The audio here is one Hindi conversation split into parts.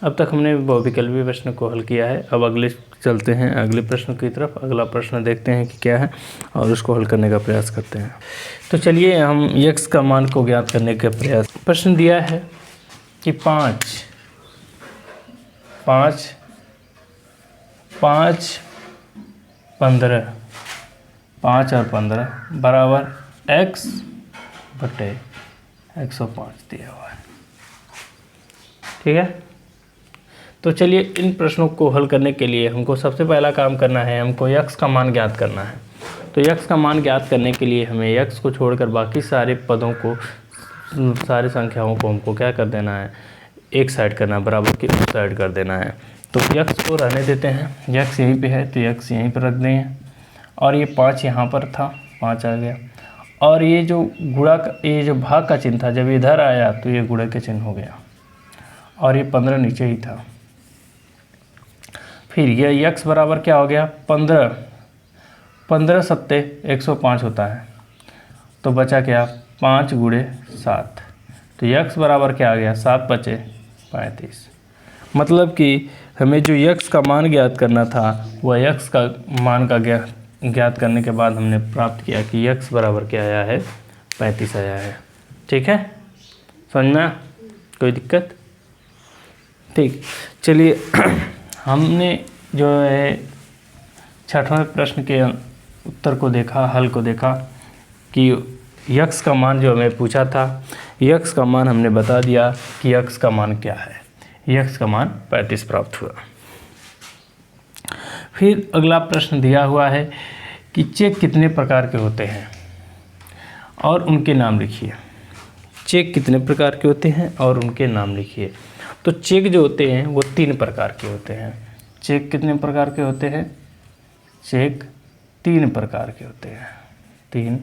अब तक हमने बहुविकल्पीय प्रश्न को हल किया है। अब अगले चलते हैं अगले प्रश्न की तरफ। अगला प्रश्न देखते हैं कि क्या है और उसको हल करने का प्रयास करते हैं। तो चलिए हम x का मान को ज्ञात करने का प्रयास। प्रश्न दिया है कि 5 15 5 और 15 बराबर x बटे 105 दिया हुआ है। ठीक है, तो चलिए इन प्रश्नों को हल करने के लिए हमको सबसे पहला काम करना है, हमको x का मान ज्ञात करना है। तो x का मान ज्ञात करने के लिए हमें x को छोड़कर बाकी सारे पदों को, सारी संख्याओं को हमको क्या कर देना है, एक साइड करना, बराबर की उस साइड कर देना है। तो x को रहने देते हैं, x यहीं पे है तो x यहीं पर रख देंगे और ये 5 यहाँ पर था, 5 आ गया। और ये जो ये जो भाग का चिन्ह था जब इधर आया तो ये गुणा के चिन्ह हो गया और ये 15 नीचे ही था। फिर ये x बराबर क्या हो गया, 15 सत्ते 105 होता है, तो बचा क्या 5 गुणे 7, तो x बराबर क्या आ गया 7 बचे 35। मतलब कि हमें जो x का मान ज्ञात करना था वह x का मान का ज्ञात करने के बाद हमने प्राप्त किया कि x बराबर क्या आया है, 35 आया है। ठीक है, समझ में आया? कोई दिक्कत? ठीक, चलिए हमने जो है 6वें प्रश्न के उत्तर को देखा, हल को देखा कि x का मान जो हमें पूछा था, x का मान हमने बता दिया कि x का मान क्या है, x का मान 35 प्राप्त हुआ। फिर अगला प्रश्न दिया हुआ है कि चेक कितने प्रकार के होते हैं और उनके नाम लिखिए। चेक कितने प्रकार के होते हैं और उनके नाम लिखिए। तो चेक जो होते हैं वो 3 प्रकार के होते हैं। चेक कितने प्रकार के होते हैं? चेक 3 प्रकार के होते हैं, 3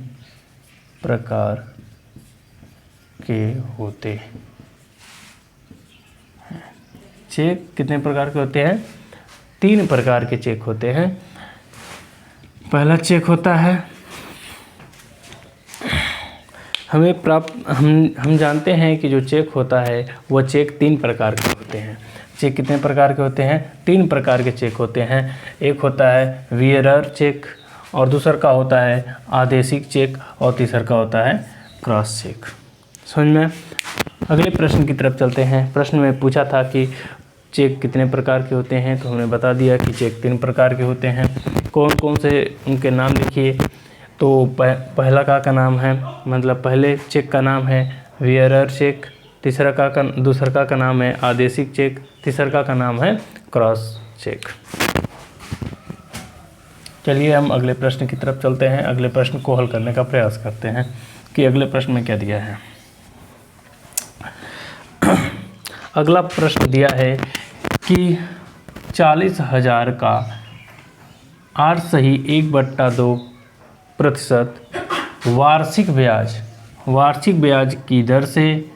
प्रकार के होते हैं। चेक कितने प्रकार के होते हैं? 3 प्रकार के चेक होते हैं। पहला चेक होता है, हम जानते हैं कि जो चेक होता है वह चेक 3 प्रकार के होते हैं। चेक कितने प्रकार के होते हैं? 3 प्रकार के चेक होते हैं। एक होता है वियरर चेक और दूसरा का होता है आदेशिक चेक और तीसरा का होता है क्रॉस चेक। समझ में? अगले प्रश्न की तरफ चलते हैं। प्रश्न में पूछा था कि चेक कितने प्रकार के होते हैं, तो हमने बता दिया कि चेक 3 प्रकार के होते हैं। कौन कौन से उनके नाम लिखिए। तो पहला का नाम है, मतलब पहले चेक का नाम है वियरर चेक, दूसरा का नाम है आदेशिक चेक, तीसरा का नाम है क्रॉस चेक। चलिए हम अगले प्रश्न की तरफ चलते हैं। अगले प्रश्न को हल करने का प्रयास करते हैं कि अगले प्रश्न में क्या दिया है। अगला प्रश्न दिया है कि 40,000 का 8 सही 1/2% वार्षिक ब्याज की दर से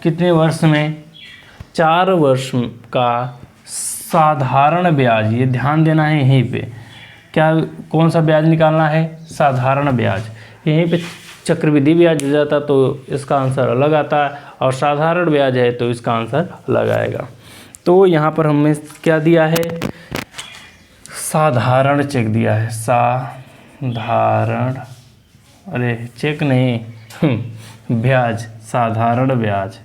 कितने वर्ष में? 4 वर्ष का साधारण ब्याज, ये ध्यान देना है यहीं पे। क्या कौन सा ब्याज निकालना है? साधारण ब्याज। यहीं पे चक्रवृद्धि ब्याज हो जाता तो इसका आंसर अलग आता है और साधारण ब्याज है तो इसका आंसर अलग आएगा। तो यहाँ पर हमें क्या दिया है? साधारण चेक दिया है। साधारण, अरे चेक नहीं ब्याज, साधारण ब्याज।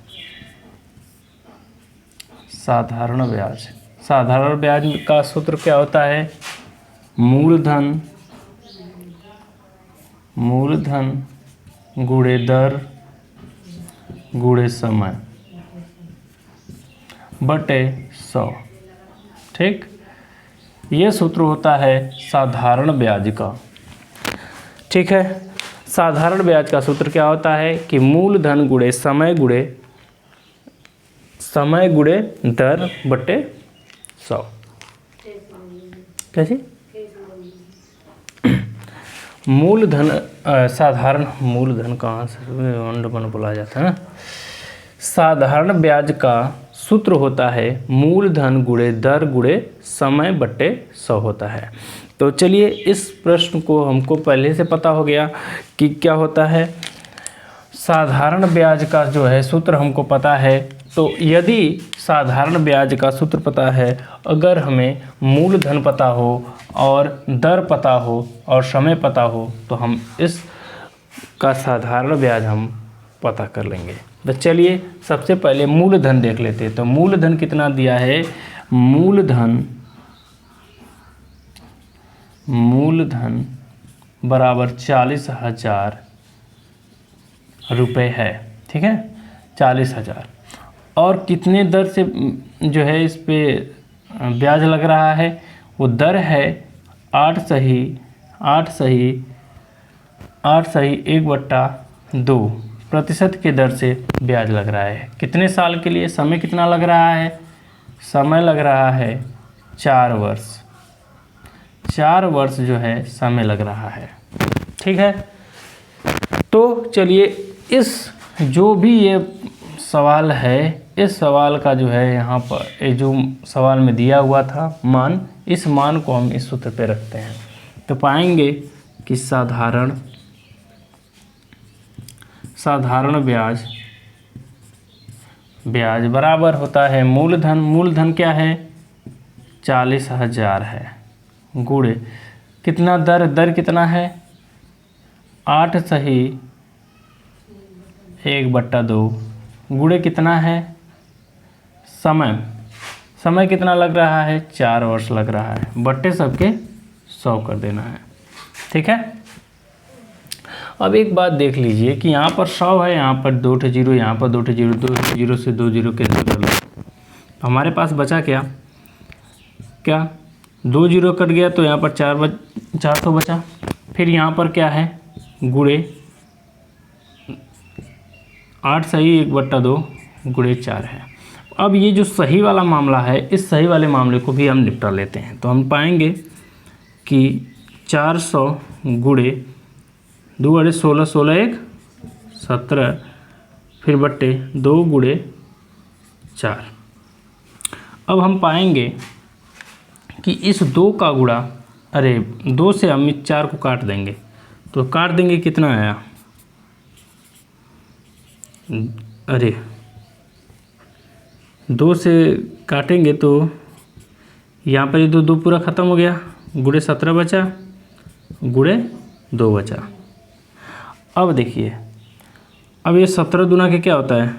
साधारण ब्याज का सूत्र क्या होता है? मूलधन गुणे दर गुणे समय बटे 100। ठीक, ये सूत्र होता है साधारण ब्याज का। ठीक है, साधारण ब्याज का सूत्र क्या होता है कि मूलधन गुणे समय गुणे दर बटे 100। कैसे? मूलधन साधारण मूलधन कहाँ से बोला जाता है ना। साधारण ब्याज का सूत्र होता है मूलधन गुणे दर गुणे समय बटे 100 होता है। तो चलिए इस प्रश्न को हमको पहले से पता हो गया कि क्या होता है। साधारण ब्याज का जो है सूत्र हमको पता है तो यदि साधारण ब्याज का सूत्र पता है, अगर हमें मूलधन पता हो और दर पता हो और समय पता हो, तो हम इस का साधारण ब्याज हम पता कर लेंगे। तो चलिए सबसे पहले मूलधन देख लेते हैं। तो मूलधन कितना दिया है? मूलधन बराबर 40,000 रुपये है। ठीक है, 40,000। और कितने दर से जो है इस पे ब्याज लग रहा है? वो दर है 8 सही 1/2 प्रतिशत के दर से ब्याज लग रहा है। कितने साल के लिए? समय कितना लग रहा है? समय लग रहा है 4 वर्ष। 4 वर्ष जो है समय लग रहा है। ठीक है, तो चलिए इस जो भी ये सवाल है, इस सवाल का जो है यहाँ पर ये जो सवाल में दिया हुआ था मान, इस मान को हम इस सूत्र पे रखते हैं। तो पाएंगे कि साधारण ब्याज बराबर होता है मूलधन क्या है? 40,000 है, गुणे कितना दर कितना है? 8 सही 1/2 गुणे कितना है? समय कितना लग रहा है? 4 वर्ष लग रहा है, बट्टे सबके 100 कर देना है। ठीक है, अब एक बात देख लीजिए कि यहाँ पर 100 है, यहाँ पर 2 0, यहाँ पर 2 0, 2 0 से 2 0 कैंसिल कर लो। हमारे पास बचा क्या? 2 0 कट गया, तो यहाँ पर 400 बचा। फिर यहाँ पर क्या है? गुणे 8 सही 1/2 गुणे 4 है। अब ये जो सही वाला मामला है, इस सही वाले मामले को भी हम निपटा लेते हैं। तो हम पाएंगे कि 400 गुणे 2 × 16, 16 1 17, फिर बट्टे 2 गुणे 4। अब हम पाएंगे कि इस 2 का गुणा, 2 से हम इस 4 को काट देंगे, तो काट देंगे कितना आया? 2 से काटेंगे तो यहाँ पर ये 2 पूरा ख़त्म हो गया, गुणे 17 बचा, गुणे 2 बचा। अब देखिए, अब ये 17 दूना के क्या होता है?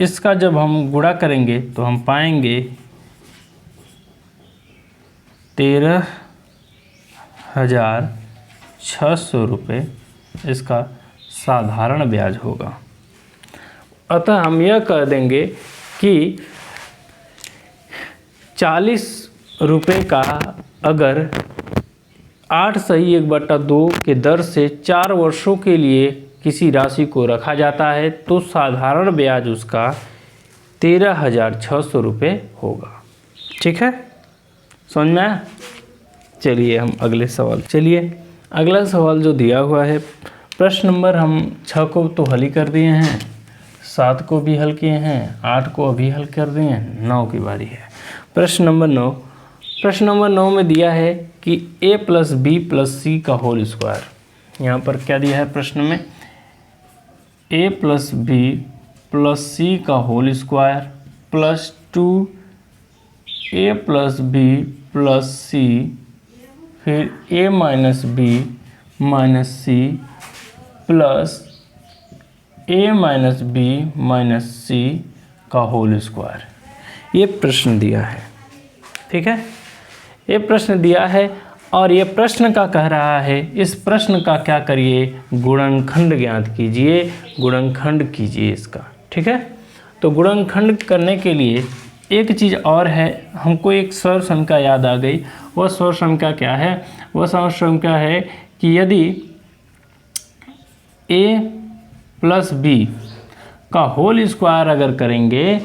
इसका जब हम गुणा करेंगे तो हम पाएंगे 13,600 रुपये इसका साधारण ब्याज होगा। अतः हम यह कह देंगे कि 40 रुपये का अगर 8 सही 1/2 के दर से 4 वर्षों के लिए किसी राशि को रखा जाता है, तो साधारण ब्याज उसका 13,600 रुपये होगा। ठीक है, समझ में आया? चलिए हम अगले अगला सवाल जो दिया हुआ है, प्रश्न नंबर हम 6 को तो हल ही कर दिए हैं, 7 को भी हल किए हैं, 8 को अभी हल कर दिए हैं, 9 की बारी है। प्रश्न नंबर 9 में दिया है कि a + b + c का होल स्क्वायर। यहाँ पर क्या दिया है प्रश्न में? a + b + c का whole square plus 2a + b + c, फिर a - b - c plus a - b - c का होल स्क्वायर। ये प्रश्न दिया है। ठीक है, ये प्रश्न दिया है और ये प्रश्न का कह रहा है, इस प्रश्न का क्या करिए? गुणनखंड ज्ञात कीजिए, गुणनखंड कीजिए इसका। ठीक है, तो गुणनखंड करने के लिए एक चीज़ और है, हमको एक सर्व संख्या याद आ गई। वह सर्व संख्या क्या है? वह सर्व संख्या है कि यदि a + b का होल स्क्वायर अगर करेंगे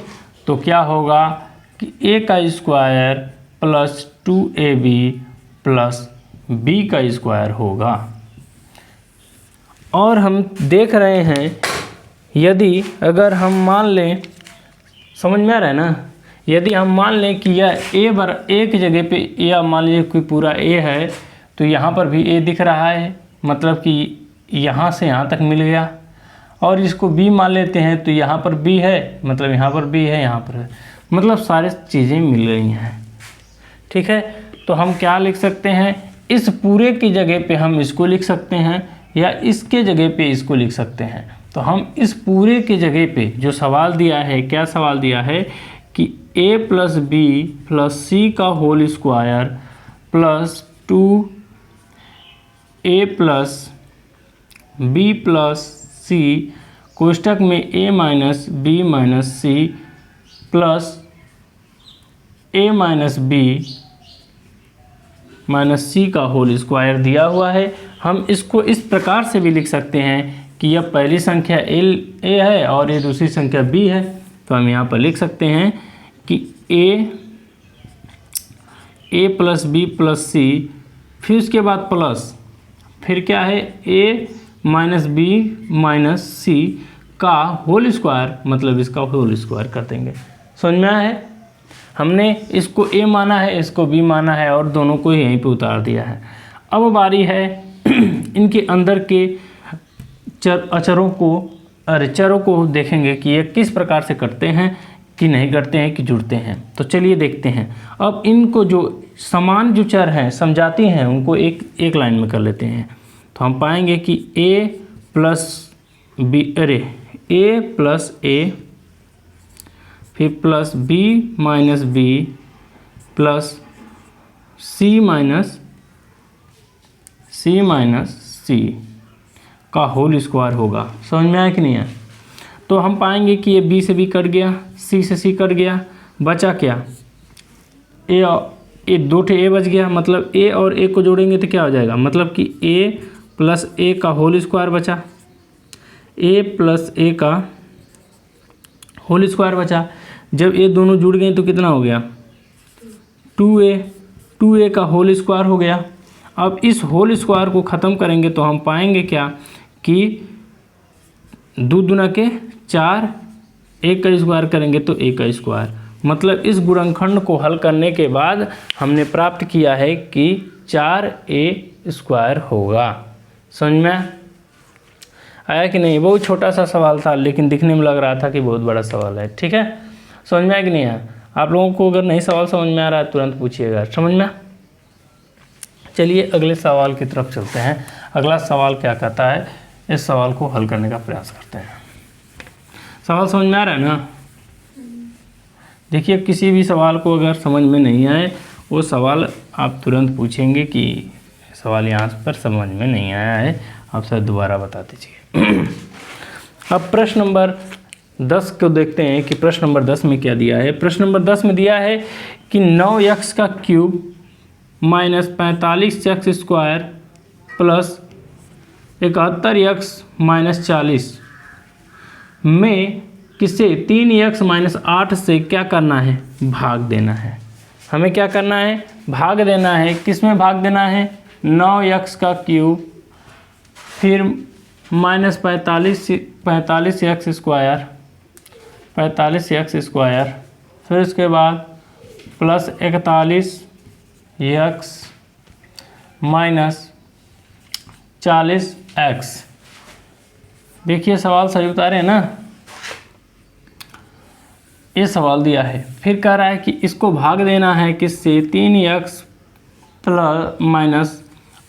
तो क्या होगा कि a का square plus 2ab plus b का स्क्वायर होगा। और हम देख रहे हैं, यदि अगर हम मान लें, समझ में आ रहा है ना, यदि हम मान लें कि यह ए की जगह पे, या मान लीजिए कोई पूरा ए है, तो यहाँ पर भी ए दिख रहा है, मतलब कि यहाँ से यहाँ तक मिल गया। और इसको बी मान लेते हैं, तो यहाँ पर बी है, मतलब यहाँ पर बी है, यहाँ पर है, मतलब सारी चीज़ें मिल रही हैं। ठीक है, तो हम क्या लिख सकते हैं, इस पूरे की जगह पे हम इसको लिख सकते हैं, या इसके जगह पे इसको लिख सकते हैं। तो हम इस पूरे के जगह पे जो सवाल दिया है, क्या सवाल दिया है कि a plus B plus C का whole square plus 2a plus B plus C कोष्टक में a minus B minus C plus a minus B minus C का होल स्क्वायर दिया हुआ है। हम इसको इस प्रकार से भी लिख सकते हैं कि यह पहली संख्या a है और ये दूसरी संख्या b है। तो हम यहाँ पर लिख सकते हैं कि a प्लस बी प्लस सी, फिर उसके बाद प्लस, फिर क्या है a minus B minus C का होल स्क्वायर, मतलब इसका होल स्क्वायर कर देंगे। समझ में आया है? हमने इसको a माना है, इसको b माना है और दोनों को यहीं पे उतार दिया है। अब बारी है इनके अंदर के चरों को देखेंगे कि ये किस प्रकार से करते हैं, कि नहीं करते हैं, कि जुड़ते हैं। तो चलिए देखते हैं। अब इनको जो समान जो चर हैं, समझाती हैं, उनको एक लाइन में कर लेते हैं। तो हम पाएंगे कि a प्लस a फिर plus b minus B plus c minus C का होल स्क्वायर होगा। समझ में आया कि नहीं है? तो हम पाएंगे कि ये b से b कट गया, c से c कट गया, बचा क्या, ए दो ठे a बच गया, मतलब a और a को जोड़ेंगे तो क्या हो जाएगा, मतलब कि a प्लस a का होल स्क्वायर बचा, a प्लस a का होल स्क्वायर बचा। जब ये दोनों जुड़ गए तो कितना हो गया, 2a का होल स्क्वायर हो गया। अब इस होल स्क्वायर को ख़त्म करेंगे तो हम पाएंगे क्या कि 2 दूना के 4, 1 का स्क्वायर करेंगे तो 1 का स्क्वायर, मतलब इस गुणनखंड को हल करने के बाद हमने प्राप्त किया है कि 4a स्क्वायर होगा। समझ में आया कि नहीं? बहुत छोटा सा सवाल था, लेकिन दिखने में लग रहा था कि बहुत बड़ा सवाल है। ठीक है, समझ में आया कि नहीं है? आप लोगों को अगर नहीं सवाल समझ में आ रहा है तुरंत पूछिएगा। समझ में? चलिए अगले सवाल की तरफ चलते हैं। अगला सवाल क्या कहता है, इस सवाल को हल करने का प्रयास करते हैं। सवाल समझ में आ रहा है ना? देखिए, किसी भी सवाल को अगर समझ में नहीं आए, वो सवाल आप तुरंत पूछेंगे कि सवाल यहाँ पर समझ में नहीं आया है, आप सर दोबारा बता दीजिए। अब प्रश्न नंबर 10 को देखते हैं कि प्रश्न नंबर 10 में क्या दिया है। प्रश्न नंबर 10 में दिया है कि 9x का cube minus 45x square plus 71x minus 40 में किसे 3x माइनस 8 से क्या करना है, भाग देना है। हमें क्या करना है, भाग देना है। किस में भाग देना है, 9x का क्यूब फिर माइनस 45x स्क्वायर फिर उसके बाद प्लस 41x माइनस 40x। देखिए सवाल सही उतारे हैं ना? ये सवाल दिया है, फिर कह रहा है कि इसको भाग देना है किससे, 3x प्लस माइनस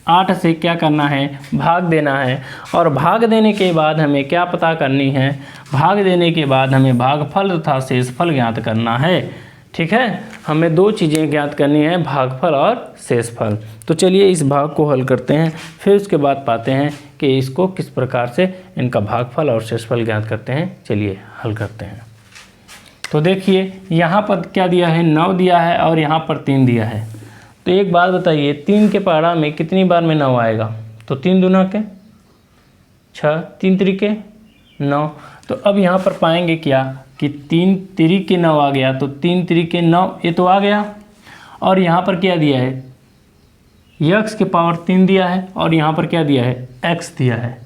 8 से क्या करना है, भाग देना है। और भाग देने के बाद हमें क्या पता करनी है, भाग देने के बाद हमें भागफल तथा शेषफल ज्ञात करना है। ठीक है, हमें 2 चीज़ें ज्ञात करनी है, भागफल और शेषफल। तो चलिए इस भाग को हल करते हैं, फिर उसके बाद पाते हैं कि इसको किस प्रकार से इनका भागफल और शेषफल ज्ञात करते हैं। चलिए हल करते हैं। तो देखिए यहाँ पर क्या दिया है, 9 दिया है और यहाँ पर 3 दिया है। तो एक बात बताइए, 3 के पहाड़ा में कितनी बार में 9 आएगा, तो 3 दूना के 6, 3 त्रिके 9। तो अब यहाँ पर पाएंगे क्या कि 3 त्रिके 9 आ गया, तो 3 त्रिके 9 ये तो आ गया। और यहाँ पर क्या दिया है, x के पावर 3 दिया है और यहाँ पर क्या दिया है, x दिया है।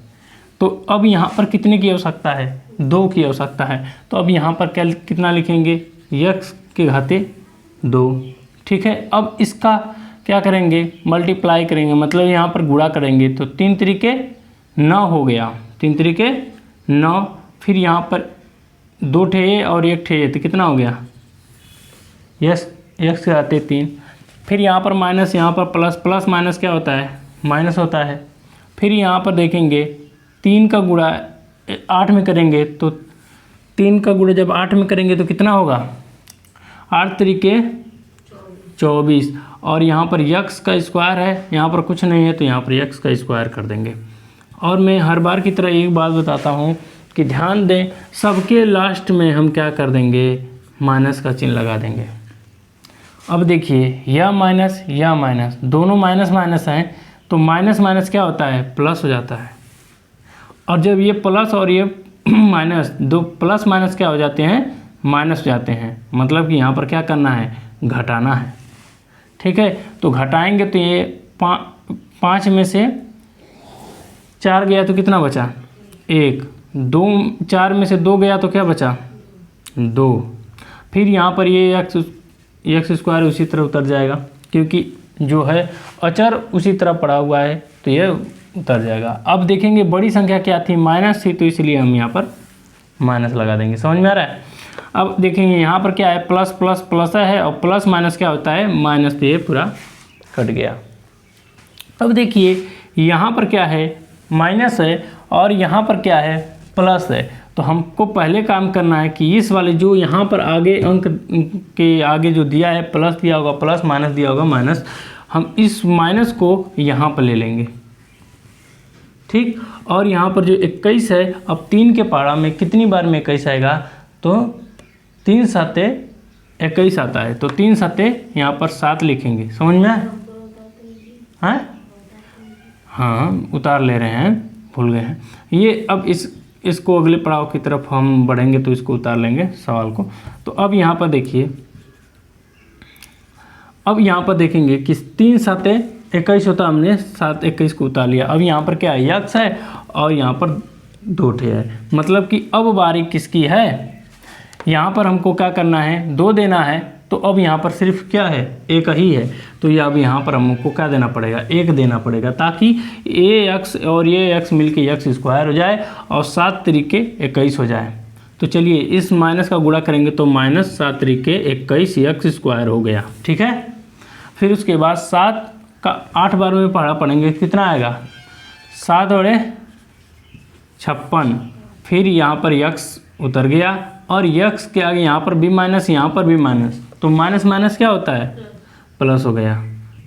तो अब यहाँ पर कितने की आवश्यकता है, 2 की आवश्यकता है। तो अब यहाँ पर क्या कितना लिखेंगे, यक्स के घाते 2। ठीक है, अब इसका क्या करेंगे, मल्टीप्लाई करेंगे, मतलब यहाँ पर गुणा करेंगे तो 3 त्रिके 9 हो गया, 3 त्रिके 9। फिर यहाँ पर 2 ठे और 1 ठे तो कितना हो गया, यस यक्स के घाते 3। फिर यहाँ पर माइनस, यहाँ पर प्लस, प्लस माइनस क्या होता है, माइनस होता है। फिर यहाँ पर देखेंगे 3 का गुणा 8 में करेंगे तो 3 का गुणा जब 8 में करेंगे तो कितना होगा, 8 त्रिके 24। और यहाँ पर यक्स का स्क्वायर है, यहाँ पर कुछ नहीं है तो यहाँ पर यक्स का स्क्वायर कर देंगे। और मैं हर बार की तरह एक बात बताता हूँ कि ध्यान दें, सबके लास्ट में हम क्या कर देंगे, माइनस का चिन्ह लगा देंगे। अब देखिए यह माइनस दोनों माइनस माइनस हैं तो माइनस माइनस क्या होता है, प्लस हो जाता है। और जब ये प्लस और ये माइनस, दो प्लस माइनस क्या हो जाते हैं, माइनस हो जाते हैं। मतलब कि यहाँ पर क्या करना है, घटाना है। ठीक है, तो घटाएंगे तो ये 5 में से 4 गया तो कितना बचा, 1। 2 4 में से 2 गया तो क्या बचा, 2। फिर यहाँ पर ये एक्स स्क्वायर उसी तरह उतर जाएगा, क्योंकि जो है अचर उसी तरह पड़ा हुआ है तो ये उतर जाएगा। अब देखेंगे बड़ी संख्या क्या थी, माइनस थी, तो इसलिए हम यहाँ पर माइनस लगा देंगे। समझ में आ रहा है। अब देखेंगे यहाँ पर क्या है, प्लस प्लस प्लस है और प्लस माइनस क्या होता है, माइनस, तो ये पूरा कट गया। अब देखिए यहाँ पर क्या है, माइनस है और यहाँ पर क्या है, प्लस है। तो हमको पहले काम करना है कि इस वाले जो यहाँ पर आगे अंक के आगे जो दिया है, प्लस दिया होगा प्लस, माइनस दिया होगा माइनस, हम इस माइनस को यहाँ पर ले लेंगे। ठीक, और यहाँ पर जो 21 है, अब 3 के पारा में कितनी बार में 21 आएगा, तो 3 साते 21 आता है, तो 3 साते यहाँ पर 7 लिखेंगे। समझ में आए, हाँ उतार ले रहे हैं, भूल गए हैं ये। अब इसको अगले पड़ाव की तरफ हम बढ़ेंगे तो इसको उतार लेंगे सवाल को। तो अब यहाँ पर देखिए, अब यहाँ पर देखेंगे कि 3 साते 21 होता, हमने 7 21 को उतार लिया। अब यहाँ पर क्या है, यक्स है और यहाँ पर 2 ठे है। मतलब कि अब बारी किसकी है, यहाँ पर हमको क्या करना है, 2 देना है। तो अब यहाँ पर सिर्फ क्या है, 1 ही है, तो ये अब यहाँ पर हमको क्या देना पड़ेगा, 1 देना पड़ेगा, ताकि ये एक्स और ये एक्स मिलके एक्स स्क्वायर हो जाए और 7 त्रिके 21 हो जाए। तो चलिए इस माइनस का गुणा करेंगे तो माइनस 7 त्रिके 21 एक्स स्क्वायर हो गया। ठीक है, फिर उसके बाद 7 का 8 बार में पढ़ेंगे, कितना आएगा, 7 और 56। फिर यहाँ पर यक्स उतर गया और यक्स के आगे यहाँ पर भी माइनस, यहाँ पर भी माइनस, तो माइनस माइनस क्या होता है, प्लस हो गया।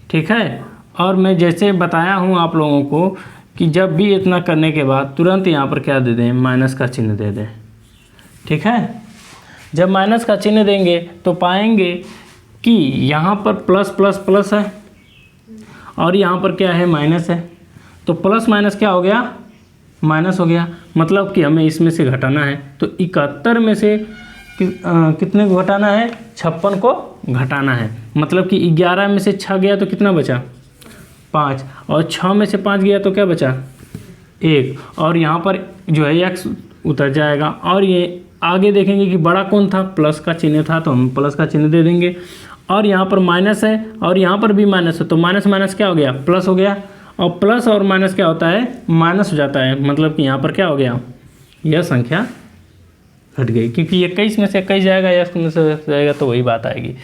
ठीक है, और मैं जैसे बताया हूँ आप लोगों को कि जब भी इतना करने के बाद तुरंत यहाँ पर क्या दे दें, माइनस का चिन्ह दे दें। ठीक है, जब माइनस का चिन्ह देंगे तो पाएंगे कि यहाँ पर प्लस प्लस प्लस है और यहाँ पर क्या है, माइनस है। तो प्लस माइनस क्या हो गया, माइनस हो गया। मतलब कि हमें इसमें से घटाना है, तो 71 में से कितने को घटाना है, 56 को घटाना है। मतलब कि 11 में से 6 गया तो कितना बचा, 5, और 6 में से 5 गया तो क्या बचा, 1। और यहाँ पर जो है एक्स उतर जाएगा। और ये आगे देखेंगे कि बड़ा कौन था, प्लस का चिन्ह था, तो हम प्लस का चिन्ह दे देंगे। और यहाँ पर माइनस है और यहाँ पर भी माइनस है, तो माइनस माइनस क्या हो गया, प्लस हो गया। और प्लस और माइनस क्या होता है, माइनस हो जाता है। मतलब कि यहाँ पर क्या हो गया, यह संख्या घट गई, क्योंकि 21 में से 21 जाएगा, एक्स में से जाएगा, तो वही बात आएगी।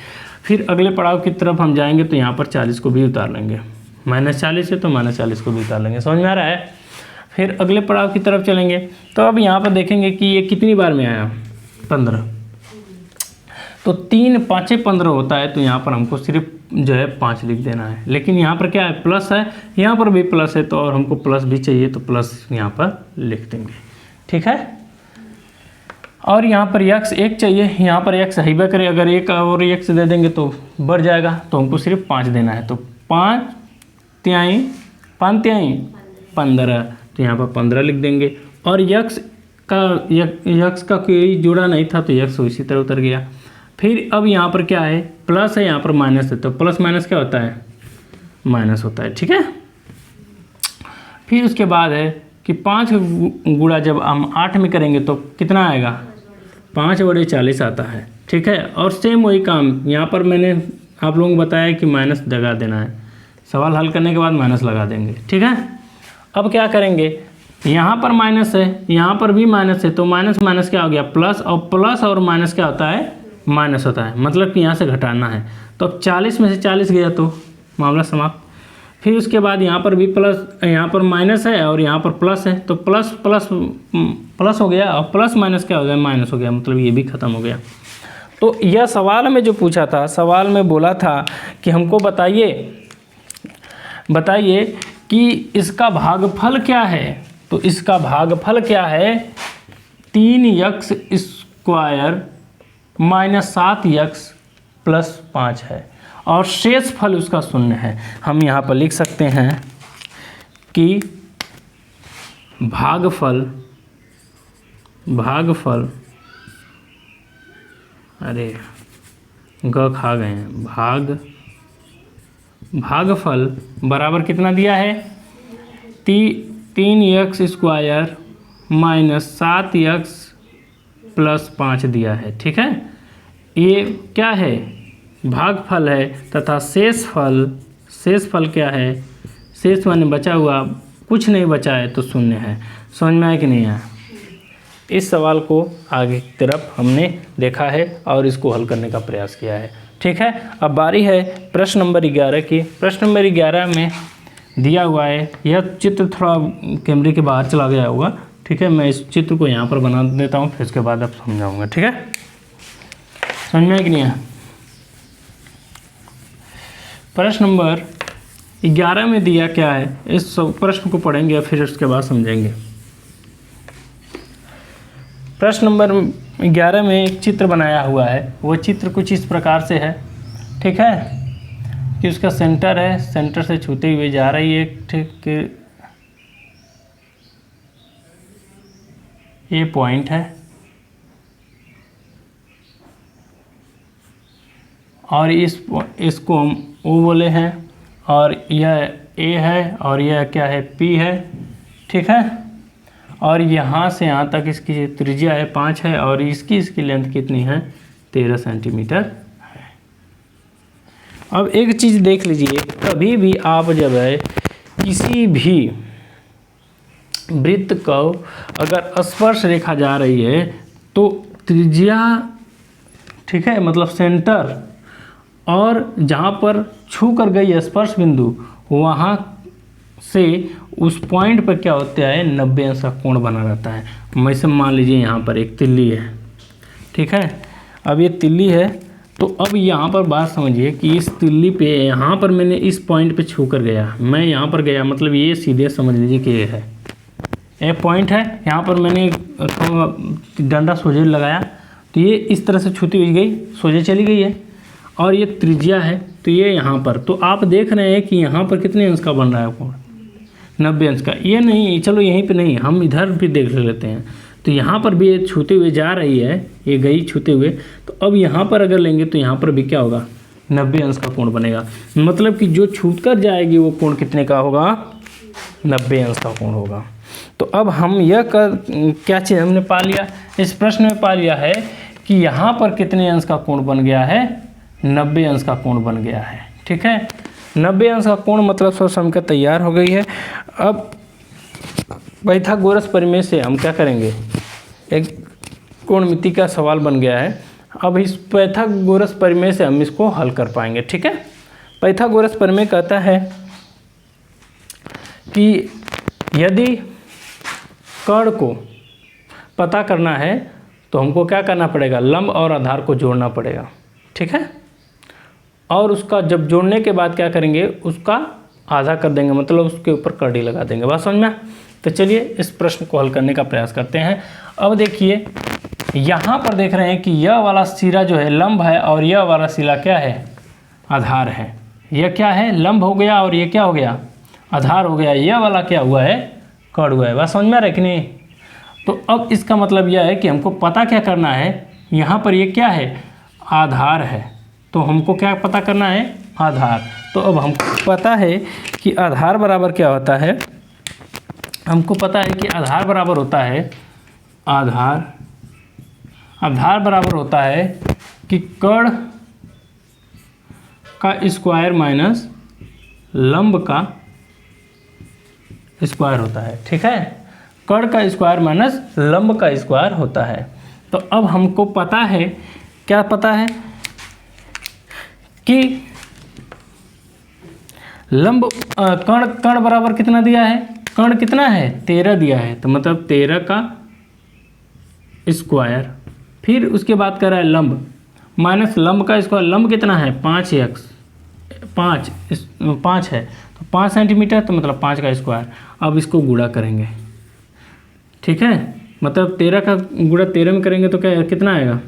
फिर अगले पड़ाव की तरफ हम जाएंगे तो यहाँ पर 40 को भी उतार लेंगे, -40 है तो -40 को भी उतार लेंगे। समझ में आ रहा है। फिर अगले पड़ाव की तरफ चलेंगे तो अब यहाँ पर देखेंगे कि ये कितनी बार में आया, 15। तो 3 5 15 होता है, तो यहाँ पर हमको सिर्फ जो है 5 लिख देना है। लेकिन यहाँ पर क्या है, प्लस है, यहाँ पर भी प्लस है, तो और हमको प्लस भी चाहिए तो प्लस यहाँ पर लिख देंगे। ठीक है, और यहाँ पर x 1 चाहिए, यहाँ पर x है करे, अगर 1 और x दे देंगे तो बढ़ जाएगा, तो हमको सिर्फ 5 देना है। तो 5 तिहाई 5 तिहाई 15, तो यहाँ पर 15 लिख देंगे। और x का कोई जुड़ा नहीं था तो x इसी तरह उतर गया। फिर अब यहाँ पर क्या है, प्लस है, यहाँ पर माइनस है, तो प्लस माइनस क्या होता है, माइनस होता है। ठीक है, फिर उसके बाद है कि 5 गुणा जब हम 8 में करेंगे तो कितना आएगा, 5 बटे 40 आता है। ठीक है। और सेम वही काम यहाँ पर मैंने आप लोगों को बताया कि माइनस लगा देना है, सवाल हल करने के बाद माइनस लगा देंगे, ठीक है। अब क्या करेंगे, यहाँ पर माइनस है, यहाँ पर भी माइनस है, तो माइनस माइनस क्या हो गया प्लस, और प्लस और माइनस क्या होता है, माइनस होता है, मतलब कि यहाँ से घटाना है। तो अब 40 में से 40 गया तो मामला समाप्त। फिर उसके बाद यहाँ पर भी प्लस, यहाँ पर माइनस है और यहाँ पर प्लस है, तो प्लस प्लस प्लस हो गया, और प्लस माइनस क्या हो गया, माइनस हो गया, मतलब ये भी ख़त्म हो गया। तो यह सवाल में जो पूछा था, सवाल में बोला था कि हमको बताइए कि इसका भागफल क्या है। तो इसका भागफल क्या है, 3x square minus 7x plus 5 है, और शेष फल उसका शून्य है। हम यहाँ पर लिख सकते हैं कि भागफल अरे ग खा गए हैं, भागफल बराबर कितना दिया है, 3x square minus 7x plus 5 दिया है, ठीक है। ये क्या है, भागफल है, तथा शेष फल क्या है, शेष माने बचा हुआ, कुछ नहीं बचा है तो शून्य है। समझ में आया कि नहीं आया। इस सवाल को आगे की तरफ हमने देखा है और इसको हल करने का प्रयास किया है, ठीक है। अब बारी है प्रश्न नंबर 11 की। प्रश्न नंबर 11 में दिया हुआ है, यह चित्र थोड़ा कैमरे के बाहर चला गया होगा, ठीक है। मैं इस चित्र को यहाँ पर बना देता हूँ, फिर उसके बाद अब समझाऊँगा, ठीक है। समझ में आया कि नहीं आया। प्रश्न नंबर 11 में दिया क्या है, इस प्रश्न को पढ़ेंगे फिर उसके बाद समझेंगे। प्रश्न नंबर 11 में एक चित्र बनाया हुआ है, वो चित्र कुछ इस प्रकार से है, ठीक है, कि उसका सेंटर है, सेंटर से छूते हुए जा रही है, ठीक, ये पॉइंट है, और इसको हम O बोले हैं, और यह A है, और यह क्या है, P है, ठीक है। और यहाँ से यहाँ तक इसकी त्रिज्या है 5 है, और इसकी लेंथ कितनी है, 13 सेंटीमीटर है। अब एक चीज़ देख लीजिए, कभी भी आप जब है किसी भी वृत्त को अगर स्पर्श रेखा जा रही है तो त्रिज्या, ठीक है, मतलब सेंटर और जहाँ पर छू कर गई स्पर्श बिंदु, वहाँ से उस पॉइंट पर क्या होता है, 90 अंश का कोण बना रहता है। वैसे मान लीजिए यहाँ पर एक तिल्ली है, ठीक है। अब ये तिल्ली है, तो अब यहाँ पर बात समझिए कि इस तिल्ली पे, यहाँ पर मैंने इस पॉइंट पे छू कर गया, मैं यहाँ पर गया, मतलब ये सीधे समझ लीजिए कि ये है, ये पॉइंट है। यहाँ पर मैंने डंडा सोजे लगाया, तो ये इस तरह से छूती हुई गई, सोजे चली गई है, और ये त्रिज्या है, तो ये यहाँ पर, तो आप देख रहे हैं कि यहाँ पर कितने अंश का बन रहा है कोण, 90 अंश का। ये नहीं, चलो यहीं पे नहीं, हम इधर भी देख लेते हैं। तो यहाँ पर भी ये छूते हुए जा रही है, ये गई छूते हुए, तो अब यहाँ पर अगर लेंगे तो यहाँ पर भी क्या होगा, 90 अंश का कोण बनेगा। मतलब कि जो छूट कर जाएगी वो कोण कितने का होगा, 90 अंश का कोण होगा। तो अब हम यह क्या चीज़ हमने पा लिया, इस प्रश्न में पा लिया है कि यहाँ पर कितने अंश का कोण बन गया है, 90 अंश का कोण बन गया है, ठीक है। 90 अंश का कोण मतलब सोच समझ कर तैयार हो गई है। अब पाइथागोरस प्रमेय से हम क्या करेंगे, एक कोणमिति का सवाल बन गया है। अब इस पाइथागोरस प्रमेय से हम इसको हल कर पाएंगे, ठीक है। पाइथागोरस प्रमेय कहता है कि यदि कर्ण को पता करना है तो हमको क्या करना पड़ेगा, लंब और आधार को जोड़ना पड़ेगा, ठीक है। और उसका जब जोड़ने के बाद क्या करेंगे, उसका आधा कर देंगे, मतलब उसके ऊपर कड़ी लगा देंगे। बात समझ में। तो चलिए इस प्रश्न को हल करने का प्रयास करते हैं। अब देखिए यहाँ पर देख रहे हैं कि यह वाला सिरा जो है लंब है, और यह वाला सिरा क्या है, आधार है। यह क्या है, लंब हो गया, और ये क्या हो गया, आधार हो गया। यह वाला क्या हुआ है, कर्ण हुआ है। बात समझ में आ रहा है कि नहीं। तो अब इसका मतलब यह है कि हमको पता क्या करना है, यहाँ पर ये क्या है, आधार है, तो हमको क्या पता करना है, आधार। तो अब हमको पता है कि आधार बराबर क्या होता है, हमको पता है कि आधार बराबर होता है, आधार बराबर होता है कि कर्ण का स्क्वायर माइनस लंब का स्क्वायर होता है। ठीक है, कर्ण का स्क्वायर माइनस लंब का स्क्वायर होता है। तो अब हमको पता है, क्या पता है कि लंब कर्ण बराबर कितना दिया है, कर्ण कितना है 13 दिया है, तो मतलब 13 का स्क्वायर, फिर उसके बाद कर रहा है लंब माइनस लंब का स्क्वायर, लंब कितना है 5x 5 है तो 5 सेंटीमीटर, तो मतलब 5 का स्क्वायर। अब इसको गुणा करेंगे, ठीक है, मतलब 13 का गुणा 13 में करेंगे तो क्या कितना आएगा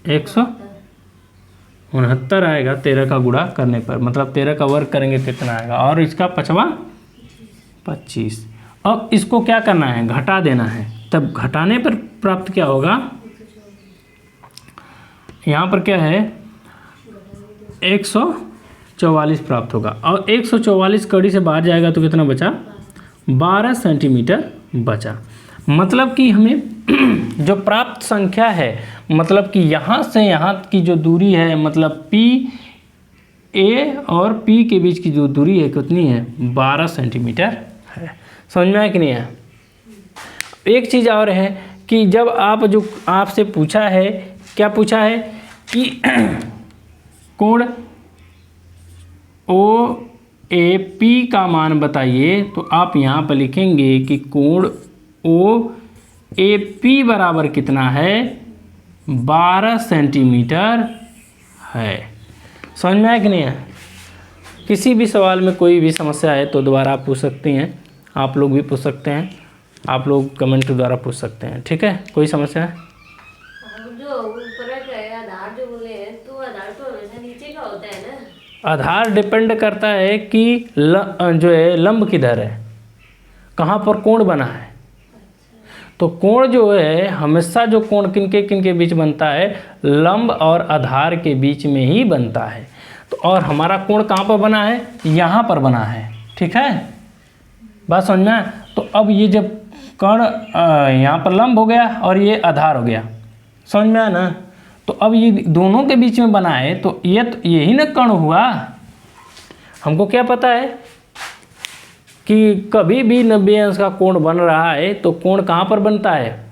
169 आएगा 13 का गुणा करने पर, मतलब 13 का वर्ग करेंगे कितना आएगा, और इसका पचवा 25। अब इसको क्या करना है, घटा देना है, तब घटाने पर प्राप्त क्या होगा, यहाँ पर क्या है 144 प्राप्त होगा, और 144 कड़ी से बाहर जाएगा तो कितना बचा 12 सेंटीमीटर बचा। मतलब कि हमें जो प्राप्त संख्या है, मतलब कि यहाँ से यहाँ की जो दूरी है, मतलब P A और P के बीच की जो दूरी है कितनी है 12 सेंटीमीटर है। समझ में आया कि नहीं है। एक चीज़ और है कि जब आप जो आपसे पूछा है, क्या पूछा है कि कोण OAP का मान बताइए, तो आप यहाँ पर लिखेंगे कि कोण OAP बराबर कितना है 12 सेंटीमीटर है। समझ में आया कि नहीं है। किसी भी सवाल में कोई भी समस्या है तो दोबारा आप पूछ सकती हैं, आप लोग भी पूछ सकते हैं, आप लोग कमेंट के द्वारा पूछ सकते हैं। ठीक है, कोई समस्या है। जो ऊपर का आधार जो बोले हैं, तो आधार तो हमेशा नीचे का होता है ना। आधार डिपेंड करता है कि जो है लंब किधर है, कहाँ पर कोण बना है। तो कोण जो है हमेशा जो कोण किनके बीच बनता है, लंब और आधार के बीच में ही बनता है। तो और हमारा कोण कहाँ पर बना है, यहाँ पर बना है। ठीक है, बात समझ में आया। तो अब ये जब कर्ण यहाँ पर लंब हो गया और ये आधार हो गया, समझ में आया ना। तो अब ये दोनों के बीच में बना है, तो यही ना कर्ण हुआ। हमको क्या पता है कि कभी भी 90 अंश का कोण बन रहा है तो कोण कहाँ पर बनता है,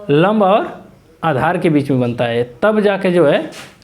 लंब और आधार के बीच में बनता है, तब जाके जो है